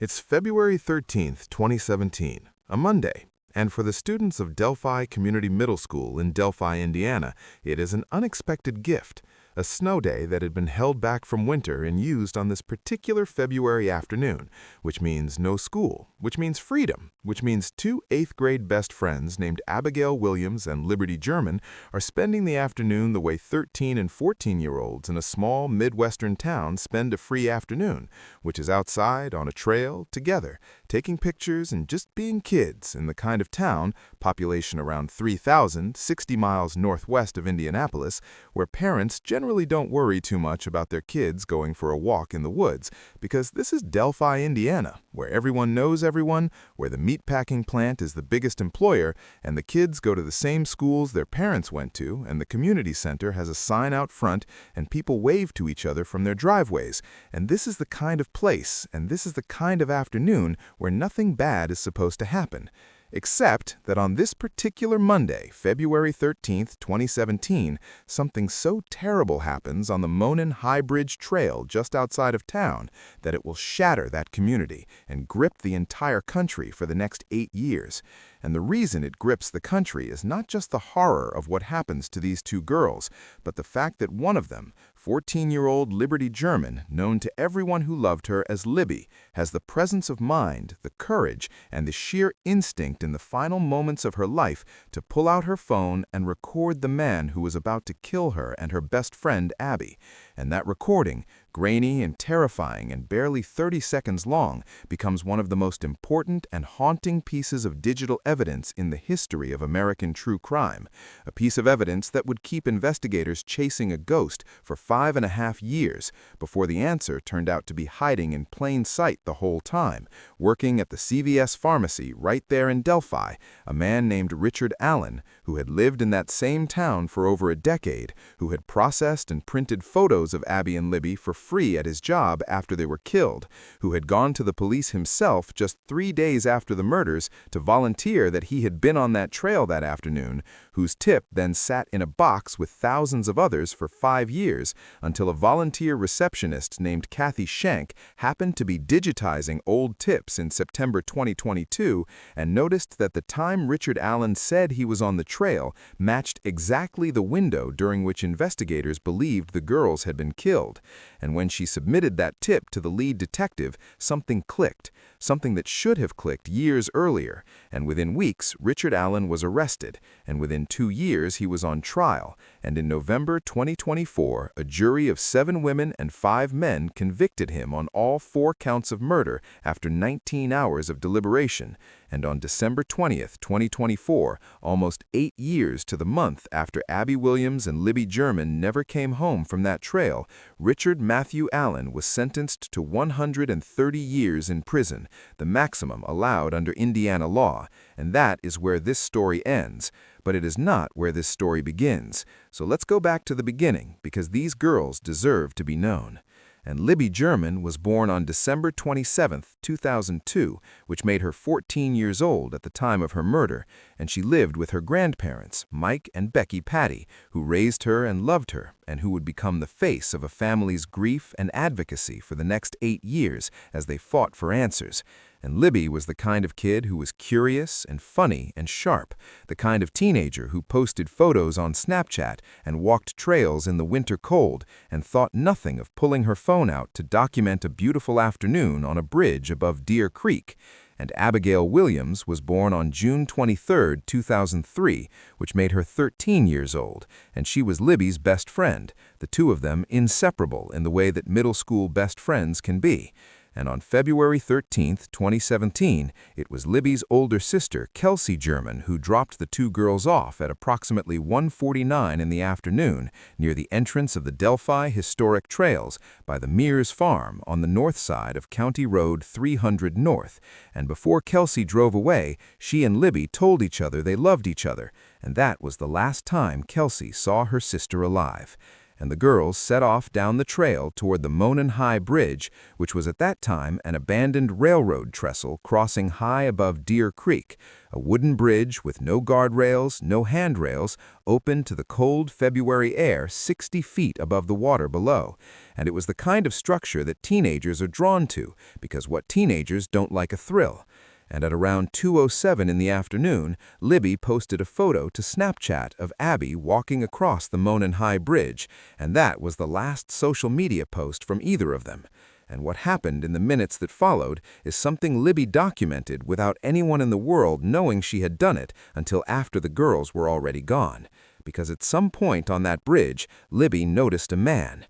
It's February 13th, 2017, a Monday, and for the students of Delphi Community Middle School in Delphi, Indiana, it is an unexpected gift, a snow day that had been held back from winter and used on this particular February afternoon, which means no school, which means freedom, which means two 8th grade best friends named Abigail Williams and Libby German are spending the afternoon the way 13 and 14-year-olds in a small Midwestern town spend a free afternoon, which is outside on a trail together, taking pictures and just being kids in the kind of town, population around 3,000, 60 miles northwest of Indianapolis, where parents generally don't worry too much about their kids going for a walk in the woods, because this is Delphi, Indiana, where everyone knows everyone, where the meatpacking plant is the biggest employer, and the kids go to the same schools their parents went to, and the community center has a sign out front, and people wave to each other from their driveways. And this is the kind of place, and this is the kind of afternoon where nothing bad is supposed to happen. Except that on this particular Monday, February 13th, 2017, something so terrible happens on the Monon High Bridge trail just outside of town that it will shatter that community and grip the entire country for the next 8 years. And the reason it grips the country is not just the horror of what happens to these two girls, but the fact that one of them, 14-year-old Libby German, known to everyone who loved her as Libby, has the presence of mind, the courage, and the sheer instinct in the final moments of her life to pull out her phone and record the man who was about to kill her and her best friend Abby. And that recording, grainy and terrifying and barely 30 seconds long, becomes one of the most important and haunting pieces of digital evidence in the history of American true crime, a piece of evidence that would keep investigators chasing a ghost for 5.5 years before the answer turned out to be hiding in plain sight the whole time, working at the CVS pharmacy right there in Delphi, a man named Richard Allen, who had lived in that same town for over a decade, who had processed and printed photos of Abby and Libby for free at his job after they were killed, who had gone to the police himself just 3 days after the murders to volunteer that he had been on that trail that afternoon, whose tip then sat in a box with thousands of others for 5 years until a volunteer receptionist named Kathy Schenk happened to be digitizing old tips in September 2022 and noticed that the time Richard Allen said he was on the trail matched exactly the window during which investigators believed the girls had been killed. And when she submitted that tip to the lead detective, something clicked, something that should have clicked years earlier, and within weeks, Richard Allen was arrested, and within 2 years he was on trial, and in November 2024, a jury of 7 women and 5 men convicted him on all 4 counts of murder after 19 hours of deliberation, and on December 20th, 2024, almost 8 years to the month after Abby Williams and Libby German never came home from that trail, Richard Matthew Allen was sentenced to 130 years in prison, the maximum allowed under Indiana law, and that is where this story ends. But it is not where this story begins. So let's go back to the beginning, because these girls deserve to be known. And Libby German was born on December 27, 2002, which made her 14 years old at the time of her murder, and she lived with her grandparents, Mike and Becky Patty, who raised her and loved her, and who would become the face of a family's grief and advocacy for the next 8 years as they fought for answers. And Libby was the kind of kid who was curious and funny and sharp, the kind of teenager who posted photos on Snapchat and walked trails in the winter cold and thought nothing of pulling her phone out to document a beautiful afternoon on a bridge above Deer Creek. And Abigail Williams was born on June 23, 2003, which made her 13 years old, and she was Libby's best friend, the two of them inseparable in the way that middle school best friends can be. And on February 13, 2017, it was Libby's older sister, Kelsey German, who dropped the two girls off at approximately 1:49 in the afternoon near the entrance of the Delphi Historic Trails by the Mears Farm on the north side of County Road 300 North. And before Kelsey drove away, she and Libby told each other they loved each other, and that was the last time Kelsey saw her sister alive. and the girls set off down the trail toward the Monon High Bridge, which was at that time an abandoned railroad trestle crossing high above Deer Creek, a wooden bridge with no guardrails, no handrails, open to the cold February air 60 feet above the water below. And it was the kind of structure that teenagers are drawn to, because what teenagers don't like a thrill. And at around 2:07 in the afternoon, Libby posted a photo to Snapchat of Abby walking across the Monon High Bridge, and that was the last social media post from either of them. And what happened in the minutes that followed is something Libby documented without anyone in the world knowing she had done it until after the girls were already gone. Because at some point on that bridge, Libby noticed a man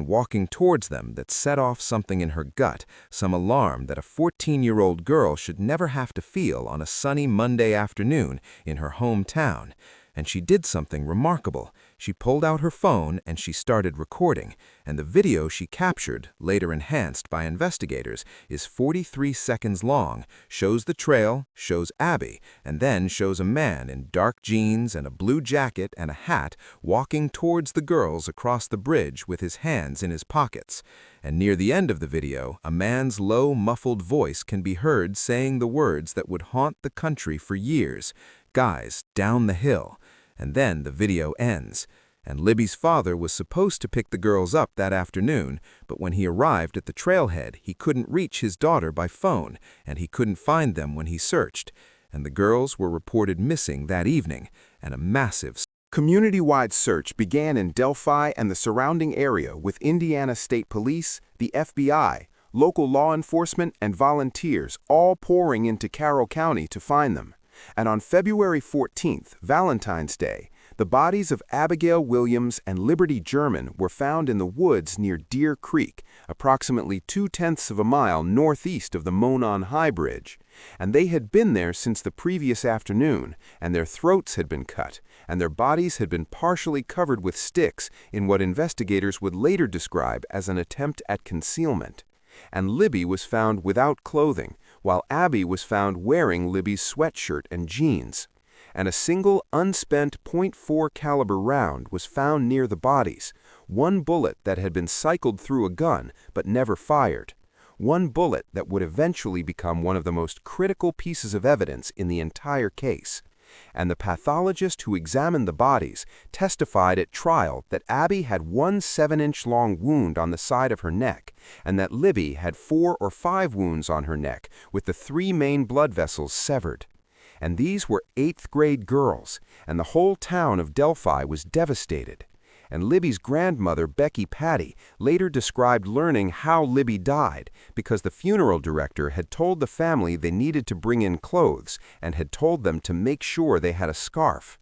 walking towards them that set off something in her gut, some alarm that a 14-year-old girl should never have to feel on a sunny Monday afternoon in her hometown. And she did something remarkable. She pulled out her phone and she started recording, and the video she captured, later enhanced by investigators, is 43 seconds long, shows the trail, shows Abby, and then shows a man in dark jeans and a blue jacket and a hat walking towards the girls across the bridge with his hands in his pockets. And near the end of the video, a man's low, muffled voice can be heard saying the words that would haunt the country for years, "Guys, down the hill." And then the video ends. And Libby's father was supposed to pick the girls up that afternoon, but when he arrived at the trailhead, he couldn't reach his daughter by phone, and he couldn't find them when he searched. And the girls were reported missing that evening, and a massive Community-wide search began in Delphi and the surrounding area with Indiana State Police, the FBI, local law enforcement, and volunteers all pouring into Carroll County to find them. And on February 14th, Valentine's Day, the bodies of Abigail Williams and Liberty German were found in the woods near Deer Creek, approximately 2/10 of a mile northeast of the Monon High Bridge. And they had been there since the previous afternoon, and their throats had been cut, and their bodies had been partially covered with sticks in what investigators would later describe as an attempt at concealment. And Libby was found without clothing, while Abby was found wearing Libby's sweatshirt and jeans. And a single unspent .4 caliber round was found near the bodies, one bullet that had been cycled through a gun but never fired, one bullet that would eventually become one of the most critical pieces of evidence in the entire case. And the pathologist who examined the bodies testified at trial that Abby had one 7-inch long wound on the side of her neck, and that Libby had 4 or 5 wounds on her neck with the 3 main blood vessels severed. And these were 8th grade girls, and the whole town of Delphi was devastated. And Libby's grandmother, Becky Patty, later described learning how Libby died because the funeral director had told the family they needed to bring in clothes and had told them to make sure they had a scarf.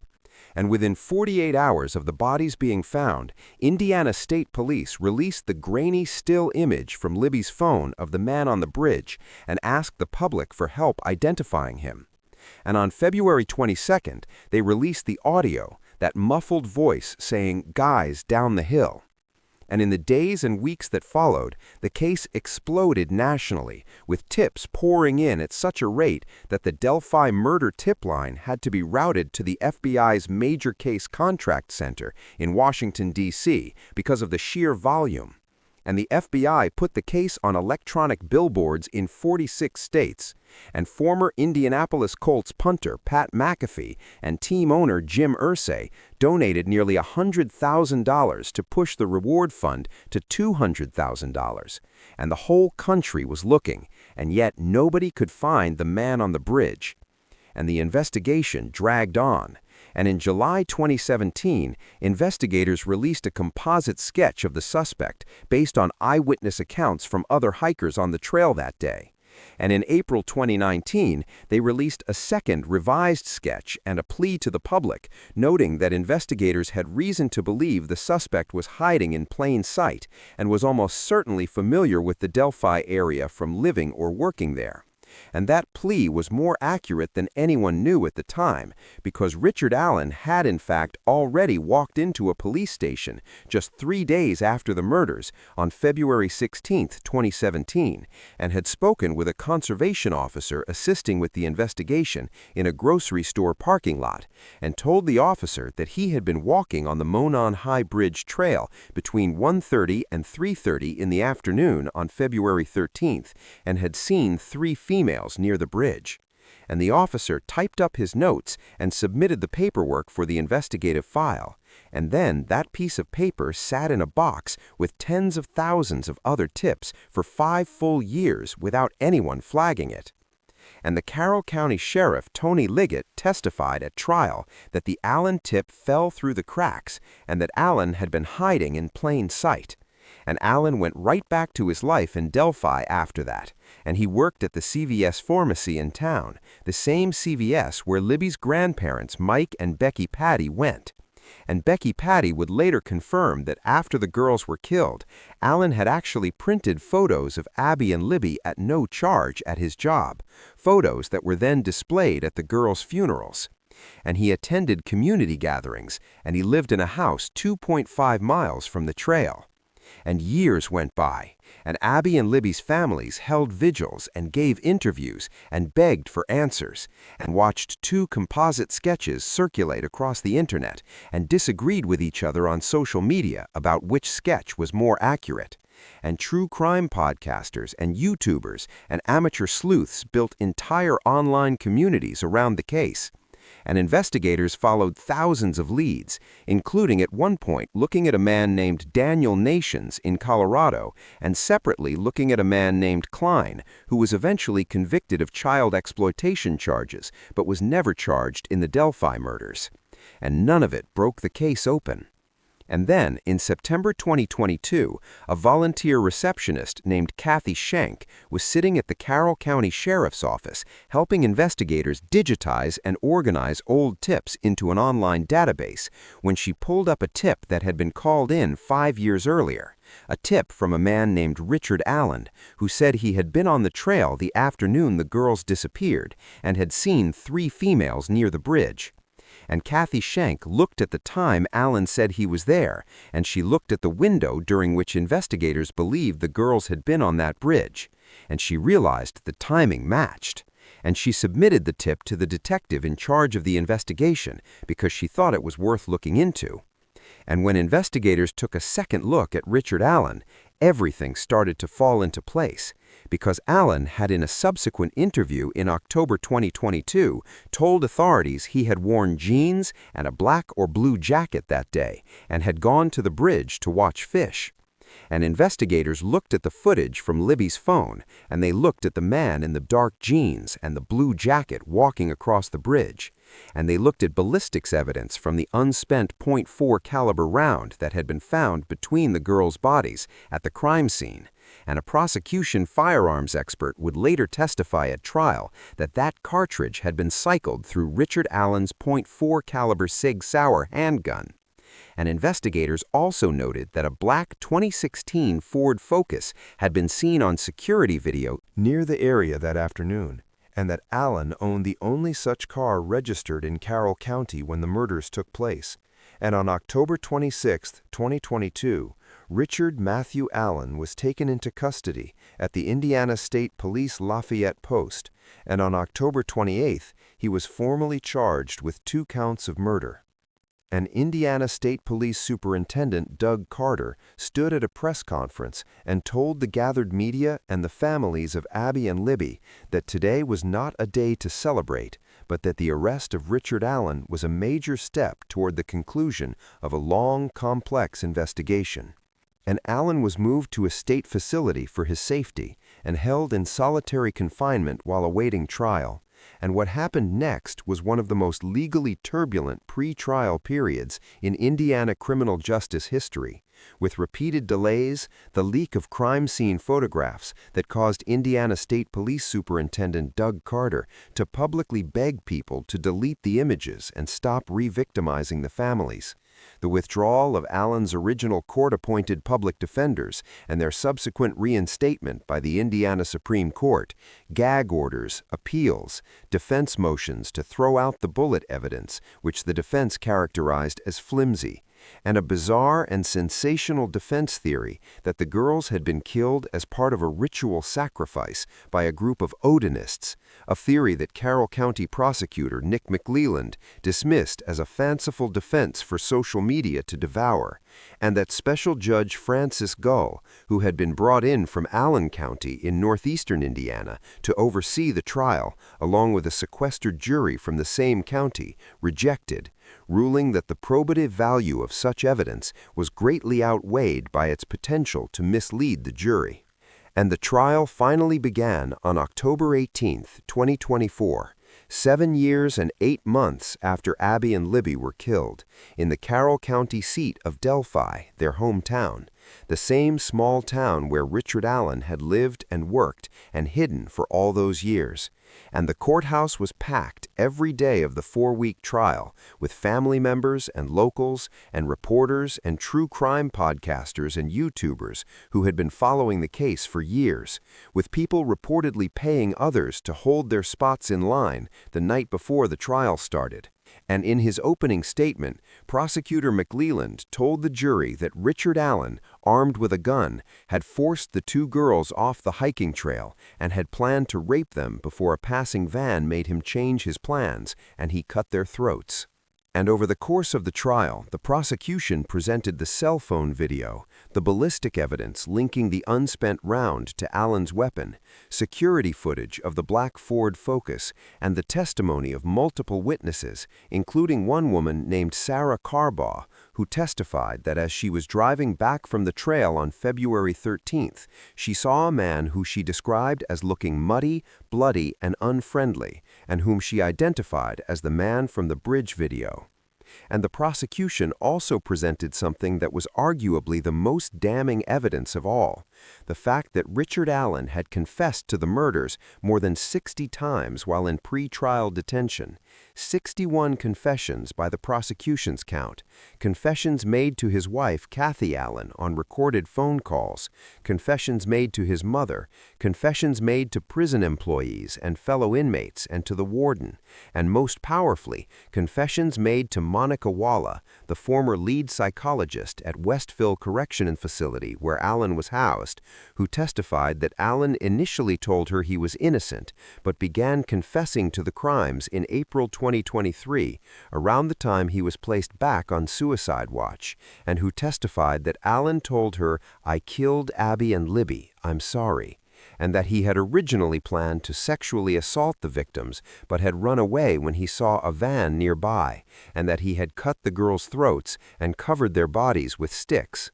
And within 48 hours of the bodies being found, Indiana State Police released the grainy still image from Libby's phone of the man on the bridge and asked the public for help identifying him. And on February 22nd, they released the audio, that muffled voice saying, "Guys, down the hill." And in the days and weeks that followed, the case exploded nationally, with tips pouring in at such a rate that the Delphi murder tip line had to be routed to the FBI's Major Case Contract Center in Washington, D.C., because of the sheer volume. And the FBI put the case on electronic billboards in 46 states, and former Indianapolis Colts punter Pat McAfee and team owner Jim Irsay donated nearly $100,000 to push the reward fund to $200,000. And the whole country was looking, and yet nobody could find the man on the bridge. And the investigation dragged on. And in July 2017, investigators released a composite sketch of the suspect based on eyewitness accounts from other hikers on the trail that day. And in April 2019, they released a second revised sketch and a plea to the public, noting that investigators had reason to believe the suspect was hiding in plain sight and was almost certainly familiar with the Delphi area from living or working there. And that plea was more accurate than anyone knew at the time, because Richard Allen had in fact already walked into a police station just 3 days after the murders on February 16, 2017, and had spoken with a conservation officer assisting with the investigation in a grocery store parking lot, and told the officer that he had been walking on the Monon High Bridge trail between 1:30 and 3:30 in the afternoon on February 13th and had seen 3 females near the bridge. And the officer typed up his notes and submitted the paperwork for the investigative file. And then that piece of paper sat in a box with tens of thousands of other tips for 5 full years without anyone flagging it. And the Carroll County Sheriff, Tony Liggett, testified at trial that the Allen tip fell through the cracks and that Allen had been hiding in plain sight. And Allen went right back to his life in Delphi after that, and he worked at the CVS pharmacy in town, the same CVS where Libby's grandparents, Mike and Becky Patty, went. And Becky Patty would later confirm that after the girls were killed, Allen had actually printed photos of Abby and Libby at no charge at his job, photos that were then displayed at the girls' funerals. And he attended community gatherings, and he lived in a house 2.5 miles from the trail. And years went by, and Abby and Libby's families held vigils and gave interviews and begged for answers, and watched 2 composite sketches circulate across the internet and disagreed with each other on social media about which sketch was more accurate. And true crime podcasters and YouTubers and amateur sleuths built entire online communities around the case. And investigators followed thousands of leads, including at one point looking at a man named Daniel Nations in Colorado and separately looking at a man named Klein, who was eventually convicted of child exploitation charges but was never charged in the Delphi murders. And none of it broke the case open. And then, in September 2022, a volunteer receptionist named Kathy Schenk was sitting at the Carroll County Sheriff's Office helping investigators digitize and organize old tips into an online database when she pulled up a tip that had been called in 5 years earlier, a tip from a man named Richard Allen, who said he had been on the trail the afternoon the girls disappeared and had seen 3 females near the bridge. And Kathy Schenk looked at the time Allen said he was there, and she looked at the window during which investigators believed the girls had been on that bridge, and she realized the timing matched. And she submitted the tip to the detective in charge of the investigation because she thought it was worth looking into. And when investigators took a second look at Richard Allen, everything started to fall into place, because Allen had in a subsequent interview in October 2022 told authorities he had worn jeans and a black or blue jacket that day and had gone to the bridge to watch fish. And investigators looked at the footage from Libby's phone, and they looked at the man in the dark jeans and the blue jacket walking across the bridge. And they looked at ballistics evidence from the unspent .4 caliber round that had been found between the girls' bodies at the crime scene. And a prosecution firearms expert would later testify at trial that that cartridge had been cycled through Richard Allen's .4 caliber Sig Sauer handgun. And investigators also noted that a black 2016 Ford Focus had been seen on security video near the area that afternoon, and that Allen owned the only such car registered in Carroll County when the murders took place. And on October 26, 2022, Richard Matthew Allen was taken into custody at the Indiana State Police Lafayette Post, and on October 28, he was formally charged with 2 counts of murder. And Indiana State Police Superintendent Doug Carter stood at a press conference and told the gathered media and the families of Abby and Libby that today was not a day to celebrate, but that the arrest of Richard Allen was a major step toward the conclusion of a long, complex investigation. And Allen was moved to a state facility for his safety and held in solitary confinement while awaiting trial. And what happened next was one of the most legally turbulent pre-trial periods in Indiana criminal justice history, with repeated delays, the leak of crime scene photographs that caused Indiana State Police Superintendent Doug Carter to publicly beg people to delete the images and stop re-victimizing the families, The withdrawal of Allen's original court-appointed public defenders and their subsequent reinstatement by the Indiana Supreme Court, gag orders, appeals, defense motions to throw out the bullet evidence, which the defense characterized as flimsy, and a bizarre and sensational defense theory that the girls had been killed as part of a ritual sacrifice by a group of Odinists, a theory that Carroll County prosecutor Nick McLeland dismissed as a fanciful defense for social media to devour, and that Special Judge Francis Gull, who had been brought in from Allen County in northeastern Indiana to oversee the trial, along with a sequestered jury from the same county, rejected, ruling that the probative value of such evidence was greatly outweighed by its potential to mislead the jury. And the trial finally began on October 18, 2024, 7 years and 8 months after Abby and Libby were killed, in the Carroll County seat of Delphi, their hometown, the same small town where Richard Allen had lived and worked and hidden for all those years. And the courthouse was packed every day of the 4-week trial with family members and locals and reporters and true crime podcasters and YouTubers who had been following the case for years, with people reportedly paying others to hold their spots in line the night before the trial started. And in his opening statement, Prosecutor McLeland told the jury that Richard Allen, armed with a gun, had forced the 2 girls off the hiking trail and had planned to rape them before a passing van made him change his plans and he cut their throats. And over the course of the trial, the prosecution presented the cell phone video, the ballistic evidence linking the unspent round to Allen's weapon, security footage of the black Ford Focus, and the testimony of multiple witnesses, including one woman named Sarah Carbaugh, who testified that as she was driving back from the trail on February 13th, she saw a man who she described as looking muddy, bloody, and unfriendly, and whom she identified as the man from the bridge video. And the prosecution also presented something that was arguably the most damning evidence of all, the fact that Richard Allen had confessed to the murders more than 60 times while in pre-trial detention, 61 confessions by the prosecution's count, confessions made to his wife Kathy Allen on recorded phone calls, confessions made to his mother, confessions made to prison employees and fellow inmates and to the warden, and most powerfully, confessions made to Monica Walla, the former lead psychologist at Westville Correctional Facility where Allen was housed, who testified that Allen initially told her he was innocent, but began confessing to the crimes in April 2023, around the time he was placed back on suicide watch, and who testified that Allen told her, "I killed Abby and Libby, I'm sorry," and that he had originally planned to sexually assault the victims but had run away when he saw a van nearby, and that he had cut the girls' throats and covered their bodies with sticks.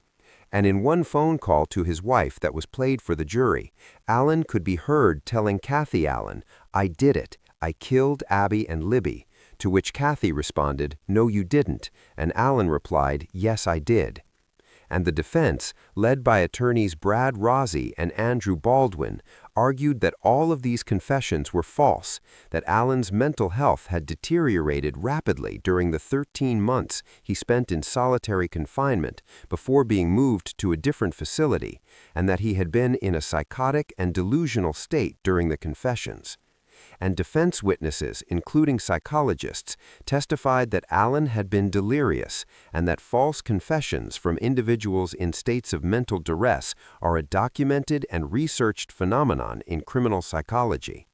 And in one phone call to his wife that was played for the jury, Allen could be heard telling Kathy Allen, "I did it, I killed Abby and Libby," to which Kathy responded, "No, you didn't," and Allen replied, "Yes, I did." And the defense, led by attorneys Brad Rossi and Andrew Baldwin, argued that all of these confessions were false, that Allen's mental health had deteriorated rapidly during the 13 months he spent in solitary confinement before being moved to a different facility, and that he had been in a psychotic and delusional state during the confessions. And defense witnesses, including psychologists, testified that Allen had been delirious and that false confessions from individuals in states of mental duress are a documented and researched phenomenon in criminal psychology.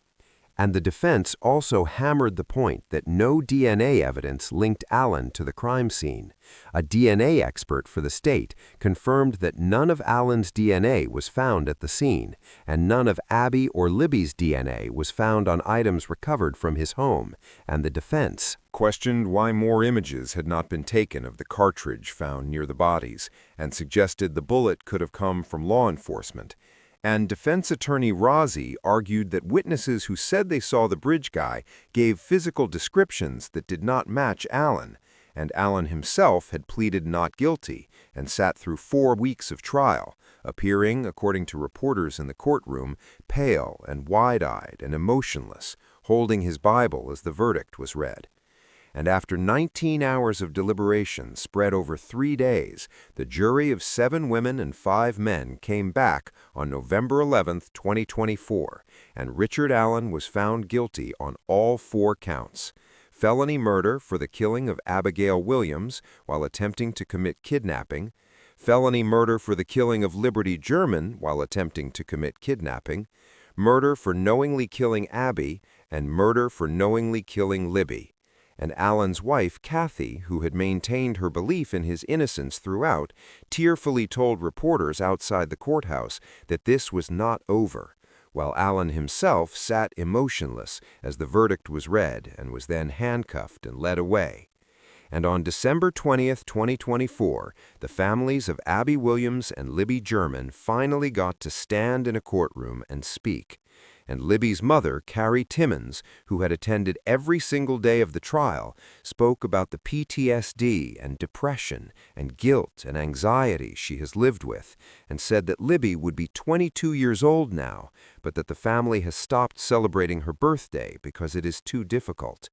And the defense also hammered the point that no DNA evidence linked Allen to the crime scene. A DNA expert for the state confirmed that none of Allen's DNA was found at the scene, and none of Abby or Libby's DNA was found on items recovered from his home, and the defense questioned why more images had not been taken of the cartridge found near the bodies, and suggested the bullet could have come from law enforcement. And defense attorney Rossi argued that witnesses who said they saw the bridge guy gave physical descriptions that did not match Allen, and Allen himself had pleaded not guilty and sat through 4 weeks of trial, appearing, according to reporters in the courtroom, pale and wide-eyed and emotionless, holding his Bible as the verdict was read. And after 19 hours of deliberation spread over 3 days, the jury of 7 women and 5 men came back on November 11, 2024, and Richard Allen was found guilty on all 4 counts: felony murder for the killing of Abigail Williams while attempting to commit kidnapping, felony murder for the killing of Liberty German while attempting to commit kidnapping, murder for knowingly killing Abby, and murder for knowingly killing Libby. And Allen's wife, Kathy, who had maintained her belief in his innocence throughout, tearfully told reporters outside the courthouse that this was not over, while Allen himself sat emotionless as the verdict was read and was then handcuffed and led away. And on December 20th, 2024, the families of Abby Williams and Libby German finally got to stand in a courtroom and speak. And Libby's mother, Carrie Timmons, who had attended every single day of the trial, spoke about the PTSD and depression and guilt and anxiety she has lived with, and said that Libby would be 22 years old now, but that the family has stopped celebrating her birthday because it is too difficult.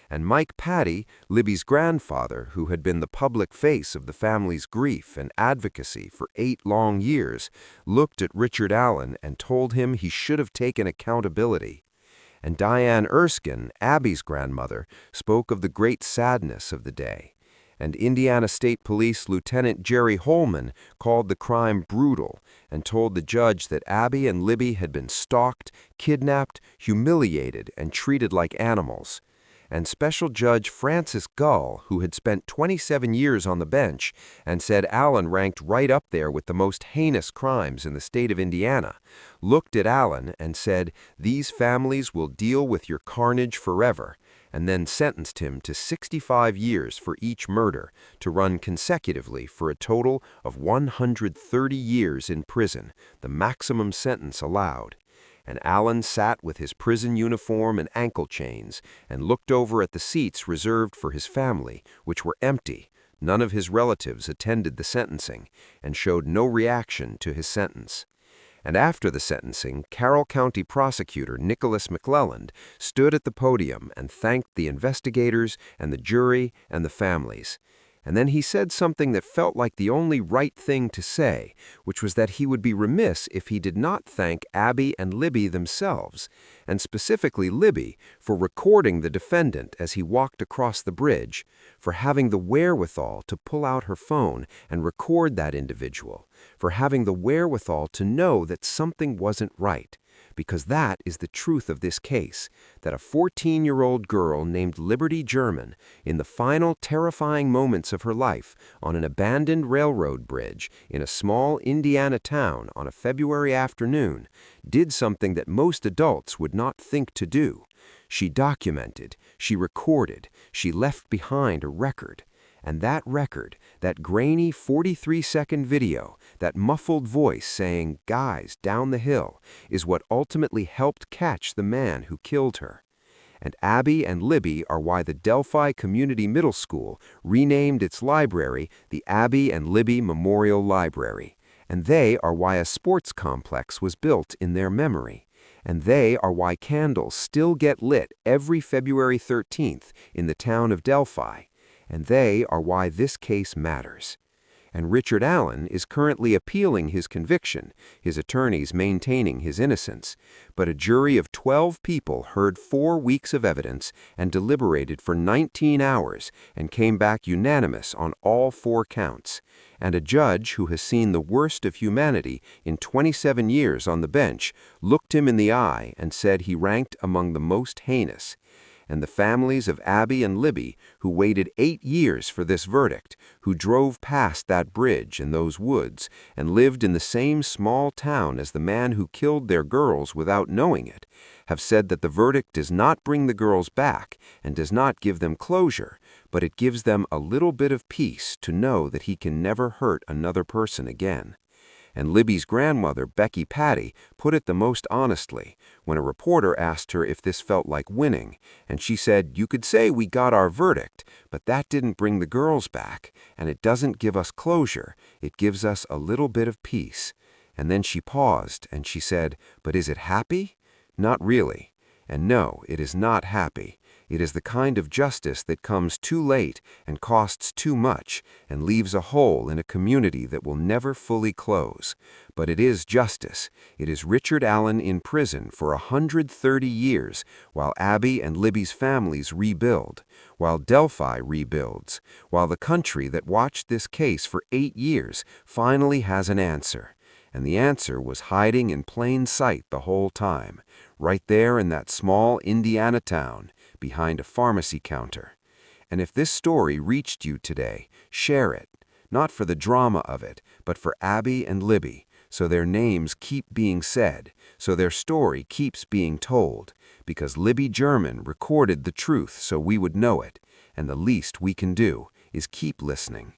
And Mike Patty, Libby's grandfather, who had been the public face of the family's grief and advocacy for 8 long years, looked at Richard Allen and told him he should have taken accountability. And Diane Erskine, Abby's grandmother, spoke of the great sadness of the day. And Indiana State Police Lieutenant Jerry Holman called the crime brutal and told the judge that Abby and Libby had been stalked, kidnapped, humiliated, and treated like animals. And Special Judge Francis Gull, who had spent 27 years on the bench and said Allen ranked right up there with the most heinous crimes in the state of Indiana, looked at Allen and said, "These families will deal with your carnage forever," and then sentenced him to 65 years for each murder, to run consecutively for a total of 130 years in prison, the maximum sentence allowed. And Allen sat with his prison uniform and ankle chains and looked over at the seats reserved for his family, which were empty. None of his relatives attended the sentencing and showed no reaction to his sentence. And after the sentencing, Carroll County Prosecutor Nicholas McClelland stood at the podium and thanked the investigators and the jury and the families. And then he said something that felt like the only right thing to say, which was that he would be remiss if he did not thank Abby and Libby themselves, and specifically Libby, for recording the defendant as he walked across the bridge, for having the wherewithal to pull out her phone and record that individual, for having the wherewithal to know that something wasn't right. Because that is the truth of this case, that a 14-year-old girl named Liberty German, in the final terrifying moments of her life on an abandoned railroad bridge in a small Indiana town on a February afternoon, did something that most adults would not think to do. She documented, she recorded, she left behind a record. And that record, that grainy 43-second video, that muffled voice saying, "Guys, down the hill," is what ultimately helped catch the man who killed her. And Abby and Libby are why the Delphi Community Middle School renamed its library the Abby and Libby Memorial Library. And they are why a sports complex was built in their memory. And they are why candles still get lit every February 13th in the town of Delphi. And they are why this case matters. And Richard Allen is currently appealing his conviction, his attorneys maintaining his innocence. But a jury of 12 people heard 4 weeks of evidence and deliberated for 19 hours and came back unanimous on all 4 counts. And a judge who has seen the worst of humanity in 27 years on the bench looked him in the eye and said he ranked among the most heinous. And the families of Abby and Libby, who waited 8 years for this verdict, who drove past that bridge in those woods and lived in the same small town as the man who killed their girls without knowing it, have said that the verdict does not bring the girls back and does not give them closure, but it gives them a little bit of peace to know that he can never hurt another person again. And Libby's grandmother, Becky Patty, put it the most honestly when a reporter asked her if this felt like winning, and she said, "You could say we got our verdict, but that didn't bring the girls back, and it doesn't give us closure, it gives us a little bit of peace." And then she paused, and she said, "But is it happy? Not really. And no, it is not happy. It is the kind of justice that comes too late and costs too much and leaves a hole in a community that will never fully close. But it is justice. It is Richard Allen in prison for 130 years while Abby and Libby's families rebuild, while Delphi rebuilds, while the country that watched this case for 8 years finally has an answer. And the answer was hiding in plain sight the whole time, right there in that small Indiana town, behind a pharmacy counter. And if this story reached you today, share it, not for the drama of it, but for Abby and Libby, so their names keep being said, so their story keeps being told, because Libby German recorded the truth so we would know it, and the least we can do is keep listening.